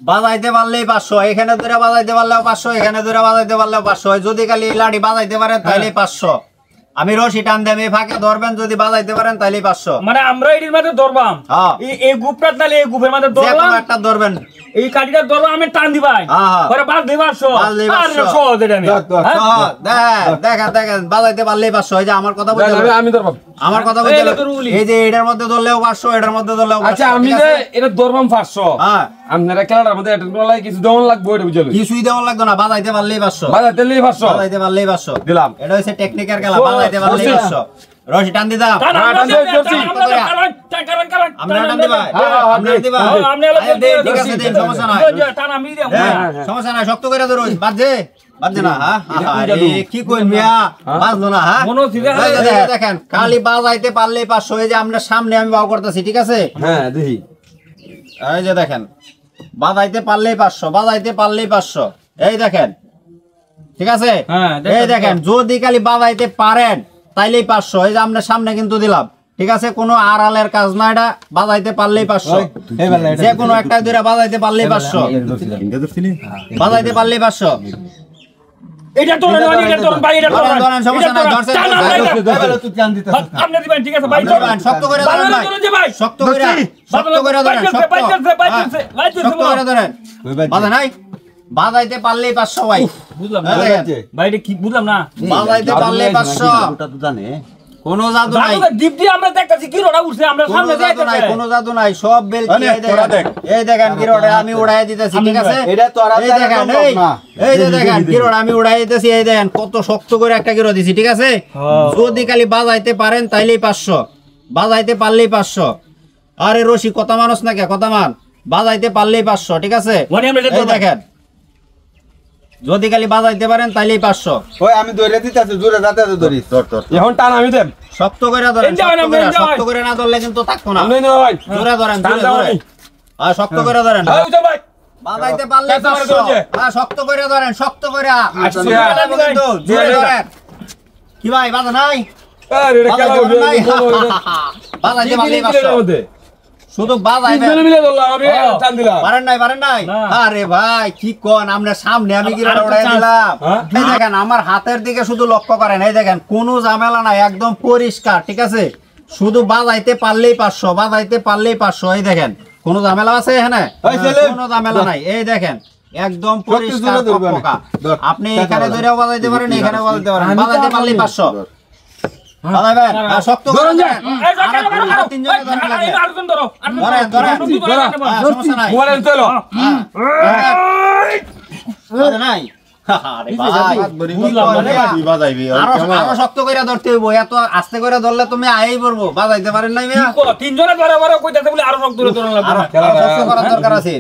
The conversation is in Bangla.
বাজাইতে পারলেই 500, এখানে ধরে বাজাইতে পারলেও 500, এখানে ধরে বাজাইতে পারলেও 500, যদি খালি লাঠি বাজাইতে পারেন তাহলে 500। আমি রশি টান দেব, এই ফাঁকে ধরবেন, যদি বাজাইতে পারেন তাহলে 500। মানে আমরা এর মধ্যে ধরবাম, এই গ্রুপটা তাহলে এই গ্রুপের মধ্যে ধরলাম, একটা ধরবেন, এই কাঠিটা ধরলাম, আমি টান দিবাই পরে বাদ দেব 500। আর সহজ এটা নিয়ে দেখেন দেখেন বাজাইতে পারলেই 500। এই যে আমার কথা বলতে আমি ধরবাম, আমার কথা বলতে এই যে এটার মধ্যে ধরলেও 500, এটার মধ্যে ধরলেও 500। আচ্ছা আমি যে এটা ধরবাম 500, হ্যাঁ আপনারা খেলাটার মধ্যে এটা বলাই কিছু দেওয়ান লাগবে, এটা বুঝলেন? কিছুই দেওয়ান লাগবে না, বাজাইতে পারলেই 500, বাজাইতে পারলেই 500, বাজাইতে পারলেই 500 দিলাম। এটা হচ্ছে টেকনিক্যাল খেলা, বাজাইতে পারলেই 500। রশি টান দিতাম, আমরা টান দিবা, ঠিক আছে দেন, সমস্যা নাই, সমস্যা নাই, শক্ত করে ধরো, বাজে বাজে না। আরে কি কইন মিয়া, বাজলো না? হ্যাঁ দেখেন খালি বাজাইতে পারলেই 500। এই যে আমরা সামনে আমি বাও করতেছি, ঠিক আছে? হ্যাঁ দেখি, এই যে দেখেন বাজাইতে পারলেই 500, বাজাইতে পারলেই 500। এই দেখেন, ঠিক আছে? এই দেখেন যদি খালি বাজাইতে পারেন তাইলেই 500। এই যে আমরা সামনে কিন্তু দিলাম, ঠিক আছে? কোনো আড়ালের কাজ না, এটা বাজাইতে পারলেই 500। যে কোনো একটা দুইটা বাজাইতে পারলেই 500, বাজাইতে পারলেই 500। এটা তো না, এটা তো ভাই, এটা তো ধরেন, সমস্যা নাই, ধরছেন তুই টান দিতে আপনি দিবেন, ঠিক আছে ভাই? শক্ত করে ধরেন ভাই, শক্ত করে, শক্ত করে ধরেন, শক্ত করে ধরেন, বাজা নাই, বাজাইতে পারলেই 500 ভাই। বুঝলাম না ভাই, এটা কি বুঝলাম না? বাজাইতে পারলেই 500। ওটা তো জানে কোনো জাদু নাই, দীপ দিয়ে আমরা দেখতাছি কি রোড়া উঠছে, আমরা সামনে যাইতে নাই, কোনো জাদু নাই, সব বেল কি এই দেখেন কি রোড়া আমি উড়াই দিতেছি, ঠিক আছে? এটা তো আর এই দেখেন, এই যে দেখেন কি রোড়া আমি উড়াই দিতেছি, এই দেখেন কত শক্ত করে একটা কি রোড়া দিছি, ঠিক আছে? যদি খালি বাজাইতে পারেন তাইলেই 500, বাজাইতে পারলেই 500। আরে রশি কথা মানুষ না কে, কথা মান, বাজাইতে পারলেই 500, ঠিক আছে? এই দেখেন যদি খালি বাজাইতে পারেন তাইলেই 500। ওই আমি ধরে দিতেছি, জোরে যাতে ধরি, ধর এখন টান আমি দেব, শক্ত করে ধরেন, শক্ত করে না ধরলে কিন্তু থাকতো না, জোরে ধরেন, জোরে আর শক্ত করে ধরেন, বাজাইতে পারলে 500। হ্যাঁ শক্ত করে ধরেন, শক্ত করে জোরে ধরেন। কি ভাই বাজা নাই? বাজাইতে পারলেই 500, শুধু বাজাইবেন, মিলে ধরলাম, আমি টান দিলাম, পারেন নাই, পারেন নাই? আরে ভাই কি কোন, আমরা সামনে আমি কি উড়াই দিলাম। এই দেখেন আমার হাতের দিকে শুধু লক্ষ্য করেন, এই দেখেন কোনো ঝামেলা নাই, একদম পরিষ্কার, ঠিক আছে? শুধু বাজাইতে পারলেই 500, বাজাইতে পারলেই 500। এই দেখেন কোনো ঝামেলা আছে এখানে? কোনো ঝামেলা নাই, এই দেখেন একদম পরিষ্কার পক্কা। আপনি এখানে ধরেও বাজাইতে পারেন, এখানে বাজাইতে পারেন, বাজাইতে পারলেই 500। বাজাইবেন শক্ত করে ধরেন, তিনজনে ধরেন লাগে, ধরেন ধরেন, সমস্যা নাই, মোবাইল চলো নাই। আরে ভাই আরো শক্ত করে ধরতে হইব, এত আস্তে করে ধরলে তুমি আই পড়বো, বাজাইতে পারেন নাই মিয়া, তিনজনে ধরে কইতাছে বলে আরো শক্ত করে ধরা লাগবে, আরো শক্ত করার দরকার আছে।